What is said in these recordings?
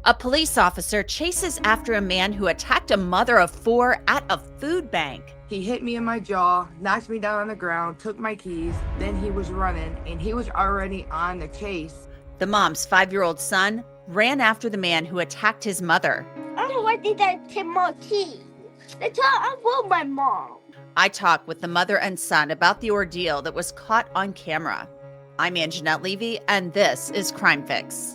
A police officer chases after a man who attacked a mother of four at a food bank. He hit me in my jaw, knocked me down on the ground, took my keys, then he was running, and he was already on the chase. The mom's 5-year-old son ran after the man who attacked his mother. I don't know why they didn't take my keys. They thought I want my mom. I talk with the mother and son about the ordeal that was caught on camera. I'm Angenette Levy, and this is Crime Fix.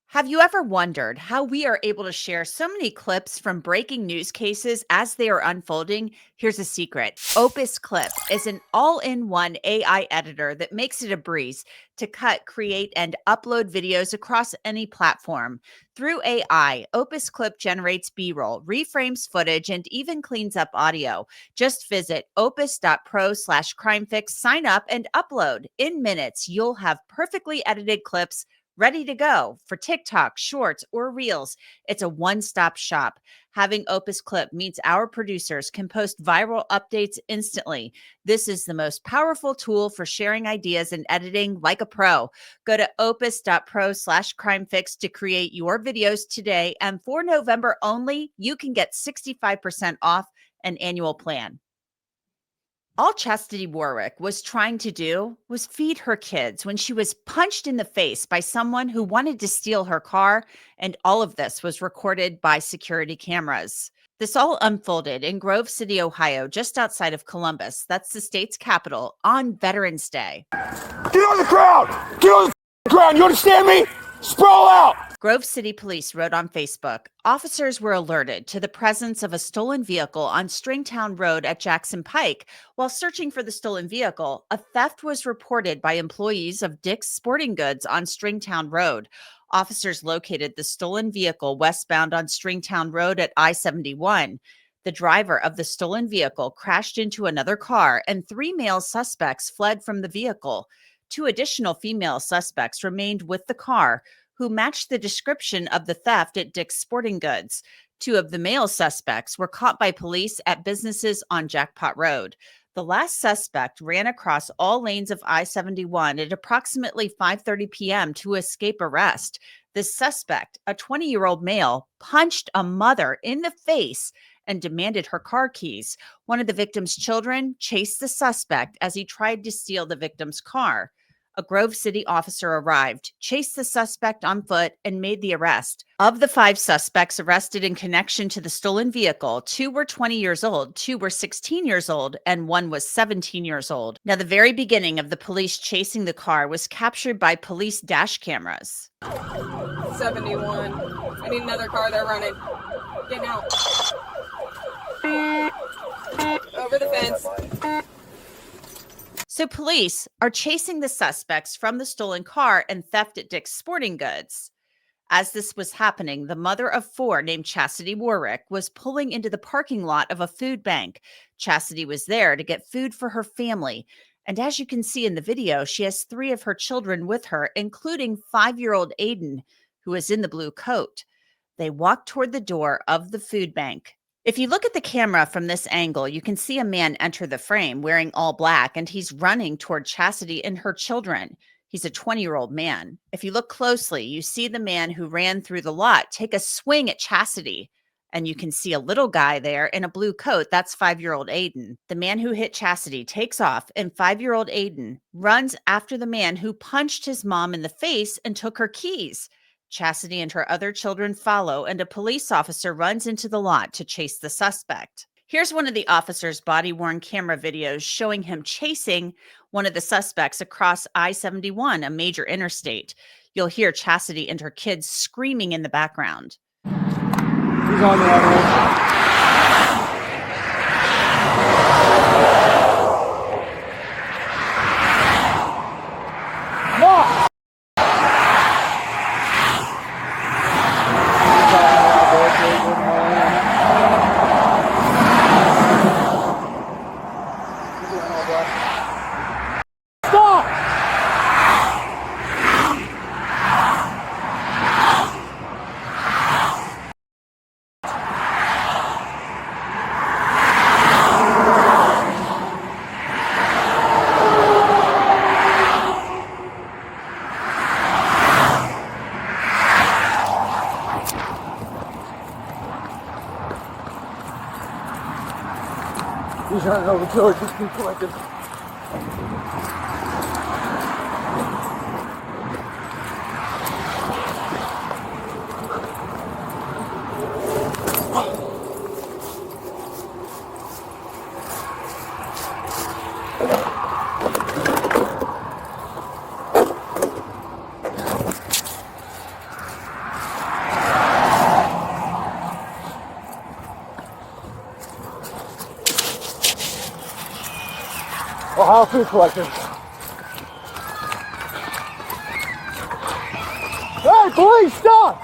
Have you ever wondered how we are able to share so many clips from breaking news cases as they are unfolding? Here's a secret. Opus Clip is an all-in-one AI editor that makes it a breeze to cut, create, and upload videos across any platform. Through AI, Opus Clip generates B-roll, reframes footage, and even cleans up audio. Just visit opus.pro/crimefix, sign up, and upload. In minutes, you'll have perfectly edited clips ready to go for TikTok, Shorts, or Reels. It's a one-stop shop. Having Opus Clip means our producers can post viral updates instantly. This is the most powerful tool for sharing ideas and editing like a pro. Go to opus.pro/crimefix to create your videos today. And for November only, you can get 65% off an annual plan. All Chasity Worrick was trying to do was feed her kids when she was punched in the face by someone who wanted to steal her car, and all of this was recorded by security cameras. This all unfolded in Grove City, Ohio, just outside of Columbus. That's the state's capital, on Veterans Day. Get on the ground! Get on the ground! You understand me? Sprawl out! Grove City Police wrote on Facebook, officers were alerted to the presence of a stolen vehicle on Stringtown Road at Jackson Pike. While searching for the stolen vehicle, a theft was reported by employees of Dick's Sporting Goods on Stringtown Road. Officers located the stolen vehicle westbound on Stringtown Road at I-71. The driver of the stolen vehicle crashed into another car, and 3 male suspects fled from the vehicle. 2 additional female suspects remained with the car, who matched the description of the theft at Dick's Sporting Goods. 2 of the male suspects were caught by police at businesses on Jackpot Road. The last suspect ran across all lanes of I-71 at approximately 5:30 p.m. to escape arrest. The suspect, a 20-year-old male, punched a mother in the face and demanded her car keys. One of the victim's children chased the suspect as he tried to steal the victim's car. A Grove City officer arrived, chased the suspect on foot, and made the arrest. Of the 5 suspects arrested in connection to the stolen vehicle, 2 were 20 years old, 2 were 16 years old, and 1 was 17 years old. Now, the very beginning of the police chasing the car was captured by police dash cameras. 71. I need another car. They're running. Getting out. Over the fence. So police are chasing the suspects from the stolen car and theft at Dick's Sporting Goods. As this was happening, the mother of 4 named Chasity Worrick was pulling into the parking lot of a food bank. Chasity was there to get food for her family. And as you can see in the video, she has 3 of her children with her, including 5-year-old Aidan, who is in the blue coat. They walked toward the door of the food bank. If you look at the camera from this angle, you can see a man enter the frame wearing all black, and he's running toward Chasity and her children. He's a 20-year-old man. If you look closely, you see the man who ran through the lot take a swing at Chasity, and you can see a little guy there in a blue coat. That's 5-year-old Aidan. The man who hit Chasity takes off, and 5-year-old Aidan runs after the man who punched his mom in the face and took her keys. Chasity and her other children follow, and a police officer runs into the lot to chase the suspect. Here's one of the officer's body-worn camera videos showing him chasing one of the suspects across I-71, a major interstate. You'll hear Chasity and her kids screaming in the background. He's on the other one. He's running over to us. Just keep collecting. Ohio food collectors. Hey, police, stop!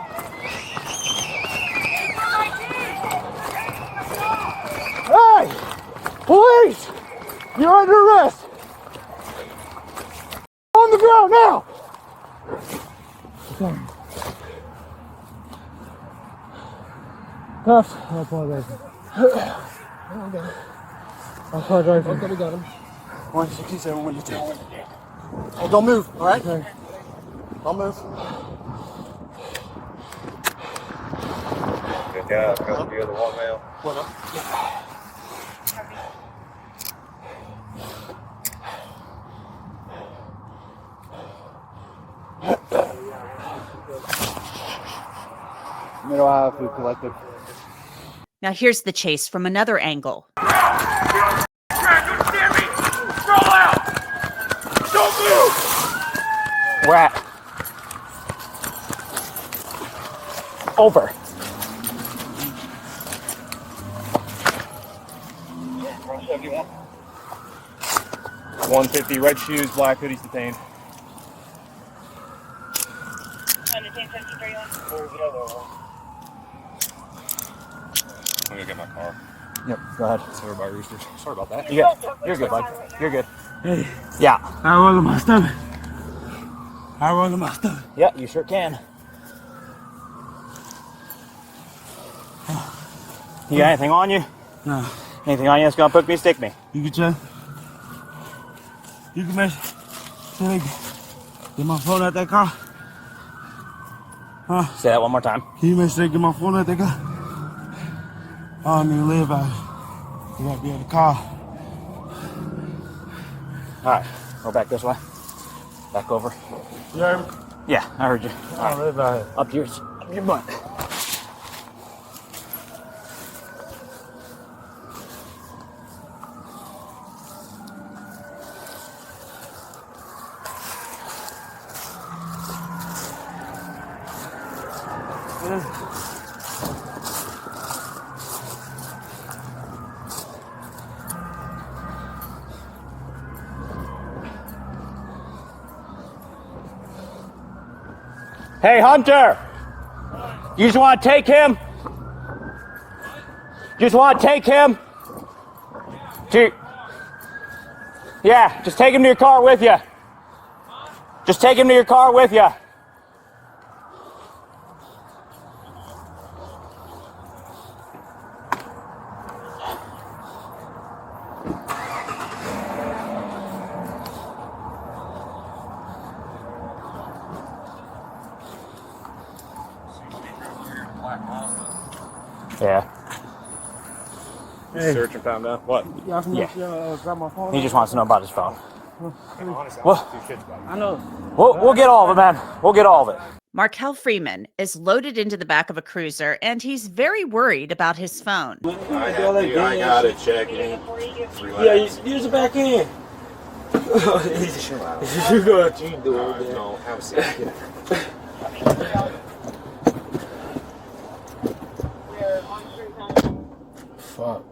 Hey, police, you're under arrest. On the ground now. Cuffs. I apologize. I apologize. Okay, we got him. 167, 122. Hey, don't move, all right? Okay. Don't move. Good job. Got the other one now. What up? Middle Ohio Food Collective. Now here's the chase from another angle. We're at. Over. 150 red shoes, black hoodies detained. I'm gonna get my car. Yep, go ahead. Sorry about roosters. Sorry about that. You're good, bud. You're good. Hey, Yeah. I roll in my stomach. I roll in my stomach. Yeah, you sure can. You got anything on you? No, Anything on you that's gonna poke me, stick me? you can check. You can make sure they get my phone out that car. Say that one more time. Can you make sure they get my phone out that car? I don't even live out. You gotta be in the car. Alright, go back this way. Back over. You heard me? Yeah, I heard you. I don't live out here. Up your butt. Hey, Hunter! You just want to take him? You just want to take him? Yeah, just take him to your car with you. Just take him to your car with you. Yeah. Hey. Search and found out what? Y'all can Yeah. grab my phone. He just wants to know about his phone. Well, I know. We'll get all of it, man. We'll get all of it. Markel Freeman is loaded into the back of a cruiser, and he's very worried about his phone. I got it. Check it. Yeah, use it back in. You go out, you do it. No, have a seat. Fuck.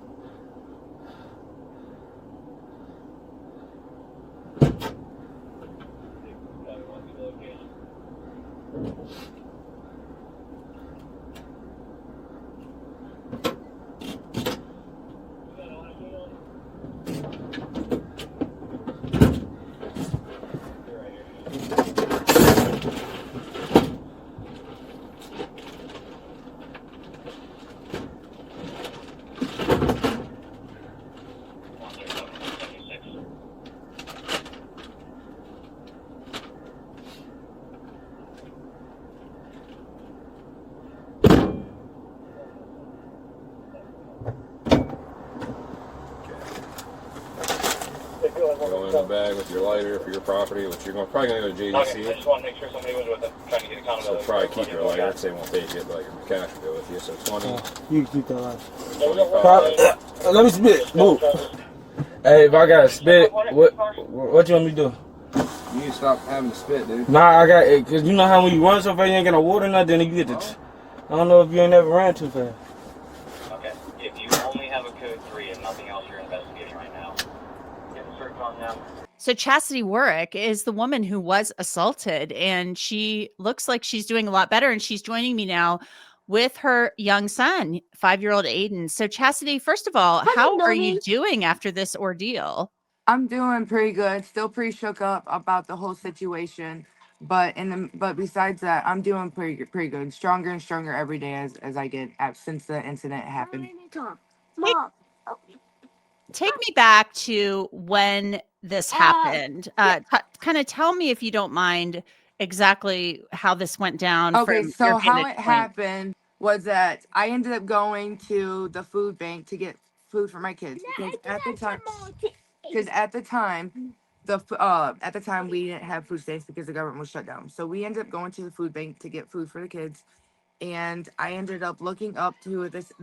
Go in the bag with your lighter for your property, which you're probably going to go to JDC. Okay, I just want to make sure somebody was with them, trying to get accountability. So probably keep your lighter. They won't take it, but your cash will go with you. So 20. You can keep that line. 25. Let me spit. Move. Hey, if I gotta spit, what you want me to do? You need to stop having to spit, dude. Nah, I got it, cause you know how when you run so fast, you ain't got no water or nothing, you get the. I don't know if you ain't never ran too fast. Okay, if you only have a code 3 and nothing else you're investigating right now, get the search on them. So Chasity Worrick is the woman who was assaulted, and she looks like she's doing a lot better. And she's joining me now with her young son, 5-year-old Aidan. So Chasity, first of all, how are you doing after this ordeal? I'm doing pretty good. Still pretty shook up about the whole situation, but besides that, I'm doing pretty good. Stronger and stronger every day as I get since the incident happened. Mom. Take me back to when this happened. Kind of tell me, if you don't mind, exactly how this went down. Okay, from so your how vantage it point. happened was that I ended up going to the food bank to get food for my kids because at the time we didn't have food stamps because the government was shut down. So we ended up going to the food bank to get food for the kids, and I ended up looking up to this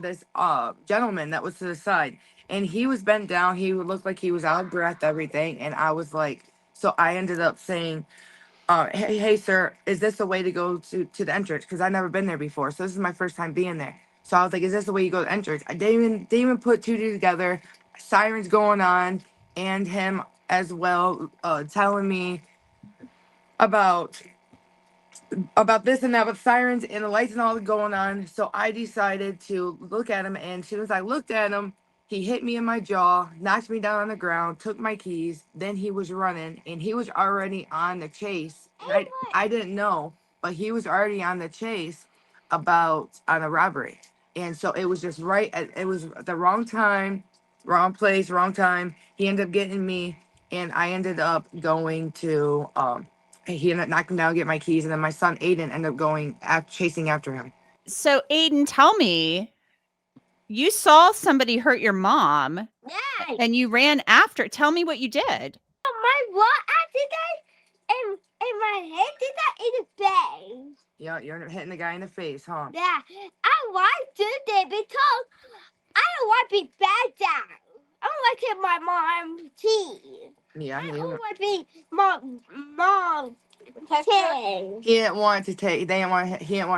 gentleman that was to the side, and he was bent down. He looked like he was out of breath, everything, and I was like, so I ended up saying, hey, sir, is this the way to go to the entrance? Because I've never been there before. So this is my first time being there. So I was like, is this the way you go to the entrance? I didn't even put two together. Sirens going on, and him as well telling me about this and that with sirens and the lights and all going on. So I decided to look at him, and as soon as I looked at him, he hit me in my jaw, knocked me down on the ground, took my keys. Then he was running, and he was already on the chase. I didn't know, but he was already on the chase on a robbery. And so it was just it was the wrong time, wrong place, wrong time. He ended up getting me, and I ended up going to he ended up knocking down, get my keys, and then my son Aidan ended up chasing after him. So Aidan, tell me, you saw somebody hurt your mom, Yes. and you ran after. Tell me what you did. My what? I did that, and my head did that in the face. Yeah, you ended up hitting the guy in the face, huh? Yeah, I want to do that because I don't want to be bad dad. I don't want to hit my mom's teeth. Yeah, I don't want to be mom. He didn't want to take. He didn't want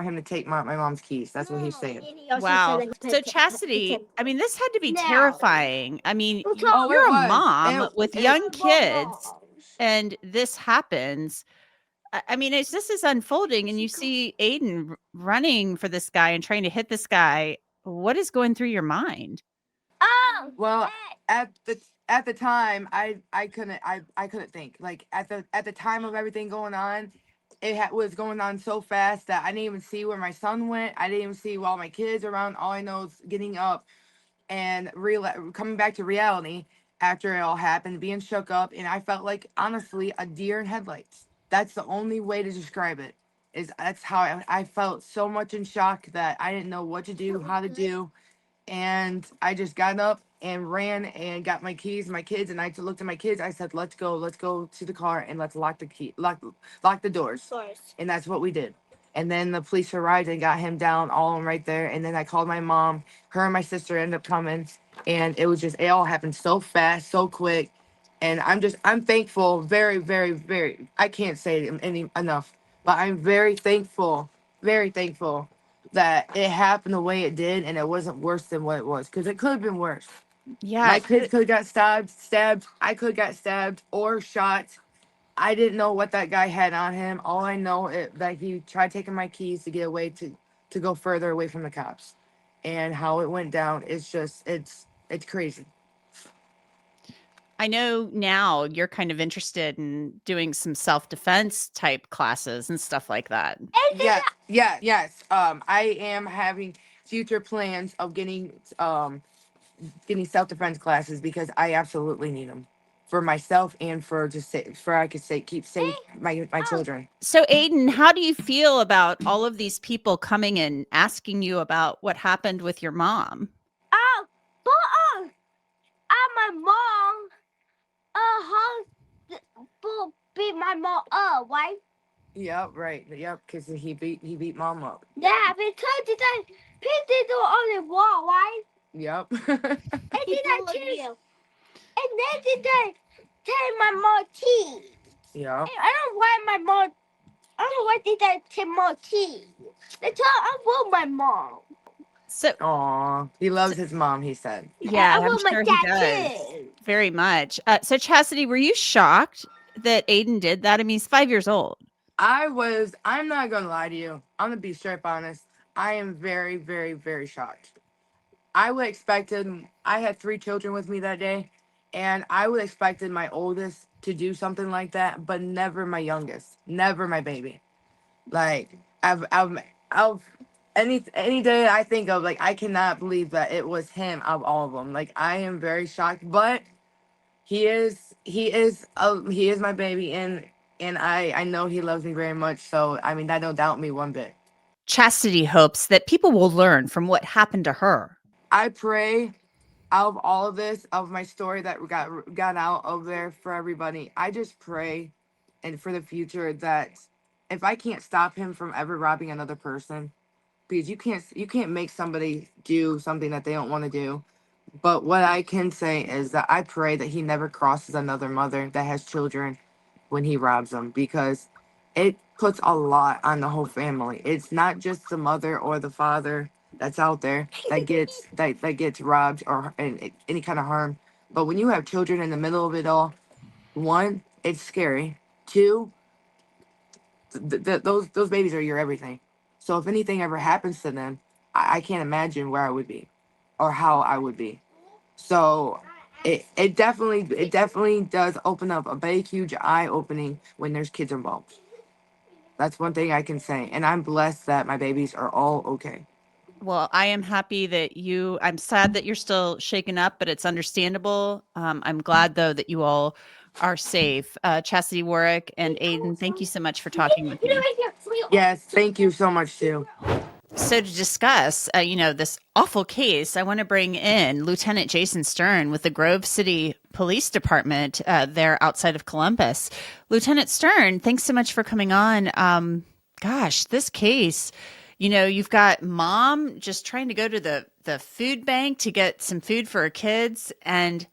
him to take my mom's keys. That's what he's saying. Wow. So Chasity, I mean, this had to be No. terrifying. I mean, Oh, you're it a was. mom with young kids, Moms. and this happens. I mean, as this is unfolding, and you see Aidan running for this guy and trying to hit this guy, what is going through your mind? Oh, Well, at the time, I couldn't think. Like at the time of everything going on, was going on so fast that I didn't even see where my son went. I didn't even see all my kids around. All I know is getting up and coming back to reality after it all happened, being shook up, and I felt like, honestly, a deer in headlights. That's the only way to describe it. That's how I felt, so much in shock that I didn't know what to do, how to do. And I just got up and ran and got my keys, my kids, and I looked at my kids. I said, let's go to the car, and let's lock the doors. And that's what we did. And then the police arrived and got him down, all right there. And then I called my mom. Her and my sister ended up coming, and it all happened so fast, so quick. And I'm thankful, very, very, very. I can't say it enough, but I'm very thankful that it happened the way it did, and it wasn't worse than what it was, because it could have been worse. Yeah. My kids could have got stabbed. I could have got stabbed or shot. I didn't know what that guy had on him. All I know is that he tried taking my keys to get away, to go further away from the cops. And how it went down, it's crazy. I know now you're kind of interested in doing some self-defense type classes and stuff like that. Yes. I am having future plans of getting self-defense classes, because I absolutely need them for myself and for keep safe my children. So Aidan, how do you feel about all of these people coming and asking you about what happened with your mom? my mom. house beat my mom up, right? Yep, right. Yep, because he beat mom up. Yeah, because they painted on the wall, right? Yep. And then they tell my mom teeth. Yep. And I don't want my mom. I don't want they tell my teeth. That's all I want my mom. So, Aw, he loves his mom, he said. yeah, I I'm want my sure he dad does. too. Very much. So, Chastity, were you shocked that Aidan did that? I mean, he's 5 years old. I'm not gonna lie to you. I'm gonna be straight up honest. I am very, very, very shocked. I would expected, I had 3 children with me that day, and I would expected my oldest to do something like that, but never my youngest, never my baby. Like, I've any day I think of, like, I cannot believe that it was him of all of them. Like, I am very shocked, but he is my baby, and I know he loves me very much. So I mean, that don't doubt me one bit. Chastity hopes that people will learn from what happened to her. I pray out of all of this, of my story that got out of there for everybody, I just pray and for the future that if I can't stop him from ever robbing another person, because you can't make somebody do something that they don't want to do. But what I can say is that I pray that he never crosses another mother that has children when he robs them, because it puts a lot on the whole family. It's not just the mother or the father that's out there that gets robbed or any kind of harm. But when you have children in the middle of it all, one, it's scary. Two, those babies are your everything. So if anything ever happens to them, I can't imagine where I would be or how I would be. So it definitely does open up a big huge eye opening when there's kids involved. That's one thing I can say, and I'm blessed that my babies are all okay. Well, I am happy that I'm sad that you're still shaken up, but it's understandable. I'm glad, though, that you all are safe. Chasity Worrick and Aidan, thank you so much for talking with me. Yes, thank you so much too. So to discuss, this awful case, I want to bring in Lieutenant Jason Stern with the Grove City Police Department there outside of Columbus. Lieutenant Stern, thanks so much for coming on. Gosh, this case, you've got mom just trying to go to the food bank to get some food for her kids. And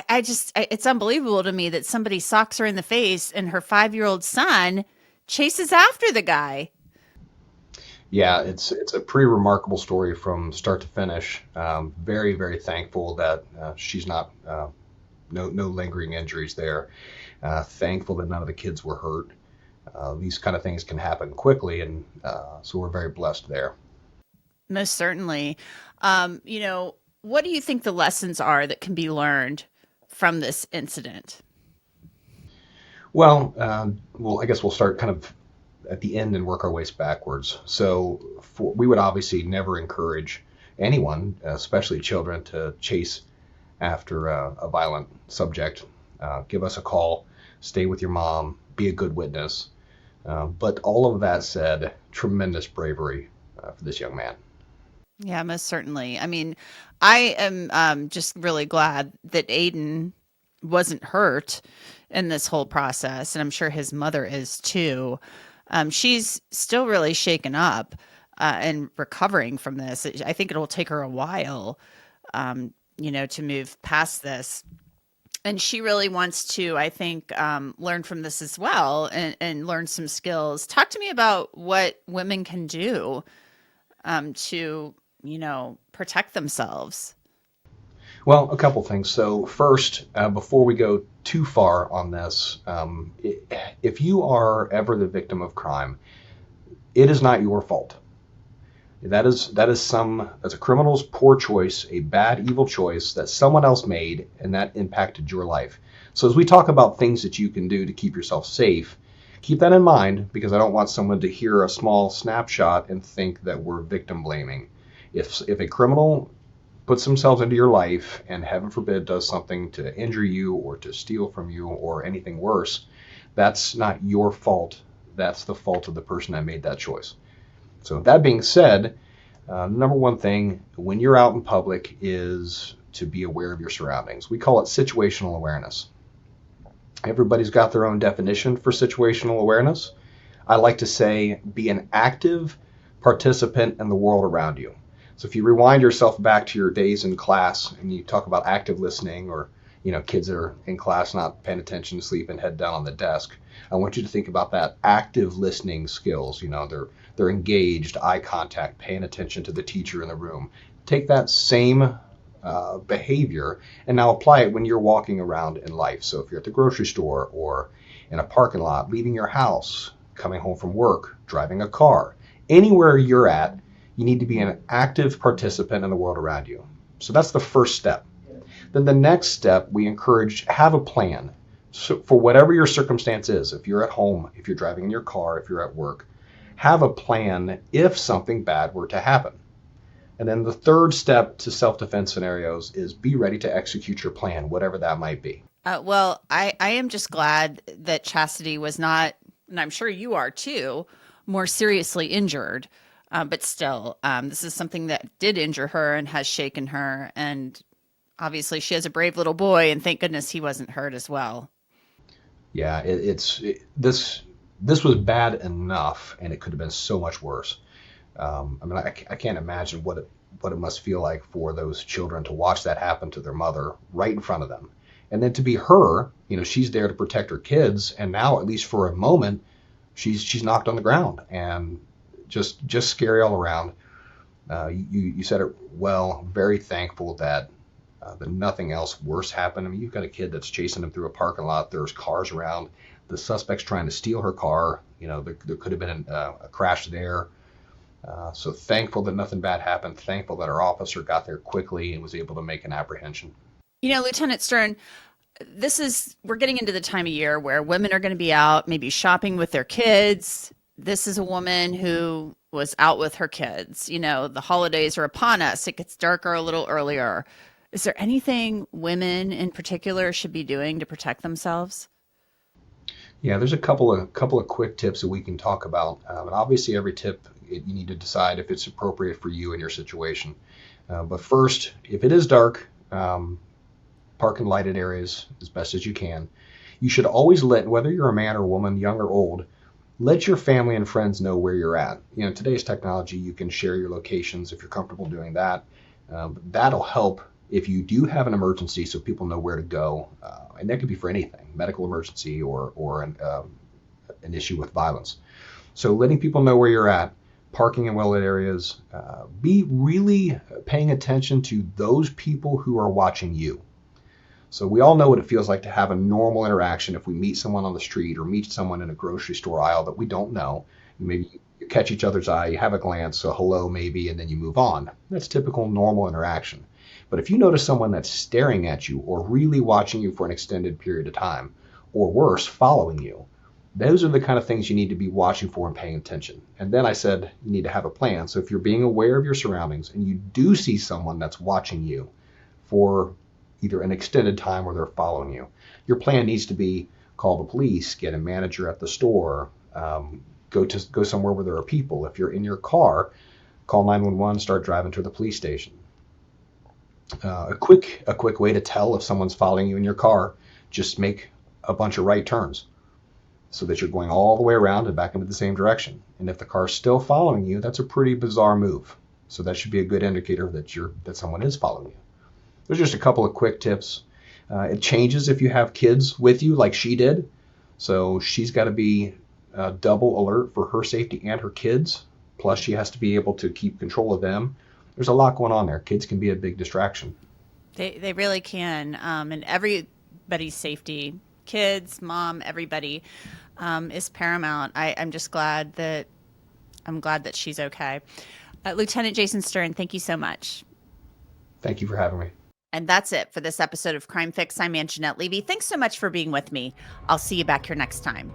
it's unbelievable to me that somebody socks her in the face and her 5-year-old son chases after the guy. Yeah, it's a pretty remarkable story from start to finish. Very, very thankful that she's not no lingering injuries there. Thankful that none of the kids were hurt. These kind of things can happen quickly, and so we're very blessed there. Most certainly. What do you think the lessons are that can be learned from this incident? Well, I guess we'll start kind of at the end and work our ways backwards. So we would obviously never encourage anyone, especially children, to chase after a violent subject. Give us a call, stay with your mom, be a good witness. But all of that said, tremendous bravery for this young man. Yeah, most certainly. I mean, I am just really glad that Aidan wasn't hurt in this whole process, and I'm sure his mother is too. She's still really shaken up and recovering from this. I think it'll take her a while, to move past this. And she really wants to, I think, learn from this as well and learn some skills. Talk to me about what women can do to, protect themselves. Well, a couple things. So first, before we go too far on this, if you are ever the victim of crime, it is not your fault. That's a criminal's poor choice, a bad, evil choice that someone else made, and that impacted your life. So as we talk about things that you can do to keep yourself safe, keep that in mind, because I don't want someone to hear a small snapshot and think that we're victim blaming. If a criminal puts themselves into your life and, heaven forbid, does something to injure you or to steal from you or anything worse, that's not your fault. That's the fault of the person that made that choice. So that being said, number one thing when you're out in public is to be aware of your surroundings. We call it situational awareness. Everybody's got their own definition for situational awareness. I like to say be an active participant in the world around you. So if you rewind yourself back to your days in class and you talk about active listening, or kids that are in class not paying attention, sleeping, head down on the desk, I want you to think about that active listening skills. They're engaged, eye contact, paying attention to the teacher in the room. Take that same behavior and now apply it when you're walking around in life. So if you're at the grocery store or in a parking lot, leaving your house, coming home from work, driving a car, anywhere you're at, you need to be an active participant in the world around you. So that's the first step. Then the next step, we encourage, have a plan. So for whatever your circumstance is, if you're at home, if you're driving in your car, if you're at work, have a plan if something bad were to happen. And then the third step to self-defense scenarios is be ready to execute your plan, whatever that might be. Well, I am just glad that Chasity was not, and I'm sure you are too, more seriously injured. But still, this is something that did injure her and has shaken her. And obviously she has a brave little boy, and thank goodness he wasn't hurt as well. Yeah, this was bad enough, and it could have been so much worse. I can't imagine what it must feel like for those children to watch that happen to their mother right in front of them. And then to be her, she's there to protect her kids, and now, at least for a moment, she's knocked on the ground, and just scary all around. You said it well. Very thankful that nothing else worse happened. I mean, you've got a kid that's chasing him through a parking lot. There's cars around. The suspect's trying to steal her car. There could have been a crash there. So thankful that nothing bad happened. Thankful that our officer got there quickly and was able to make an apprehension. Lieutenant Stern, we're getting into the time of year where women are going to be out, maybe shopping with their kids. This is a woman who was out with her kids. The holidays are upon us. It gets darker a little earlier. Is there anything women in particular should be doing to protect themselves? Yeah, there's a couple of quick tips that we can talk about. And obviously every tip, you need to decide if it's appropriate for you and your situation. But first, if it is dark, park in lighted areas as best as you can. You should always whether you're a man or a woman, young or old, let your family and friends know where you're at. Today's technology, you can share your locations if you're comfortable doing that. That'll help if you do have an emergency, so people know where to go. And that could be for anything, medical emergency or an issue with violence. So letting people know where you're at, parking in well-lit areas, be really paying attention to those people who are watching you. So we all know what it feels like to have a normal interaction if we meet someone on the street or meet someone in a grocery store aisle that we don't know. Maybe you catch each other's eye, you have a glance, a hello maybe, and then you move on. That's typical normal interaction. But if you notice someone that's staring at you or really watching you for an extended period of time, or worse, following you, those are the kind of things you need to be watching for and paying attention. And then I said you need to have a plan. So if you're being aware of your surroundings and you do see someone that's watching you for either an extended time or they're following you, your plan needs to be call the police, get a manager at the store, go somewhere where there are people. If you're in your car, call 911, start driving to the police station. A quick way to tell if someone's following you in your car, just make a bunch of right turns so that you're going all the way around and back into the same direction. And if the car's still following you, that's a pretty bizarre move. So that should be a good indicator that someone is following you. There's just a couple of quick tips. It changes if you have kids with you like she did. So she's got to be double alert for her safety and her kids. Plus she has to be able to keep control of them. There's a lot going on there. Kids can be a big distraction. They really can. And everybody's safety, kids, mom, everybody, is paramount. I'm just glad that she's okay. Lieutenant Jason Stern, thank you so much. Thank you for having me. And that's it for this episode of Crime Fix. I'm Angenette Levy. Thanks so much for being with me. I'll see you back here next time.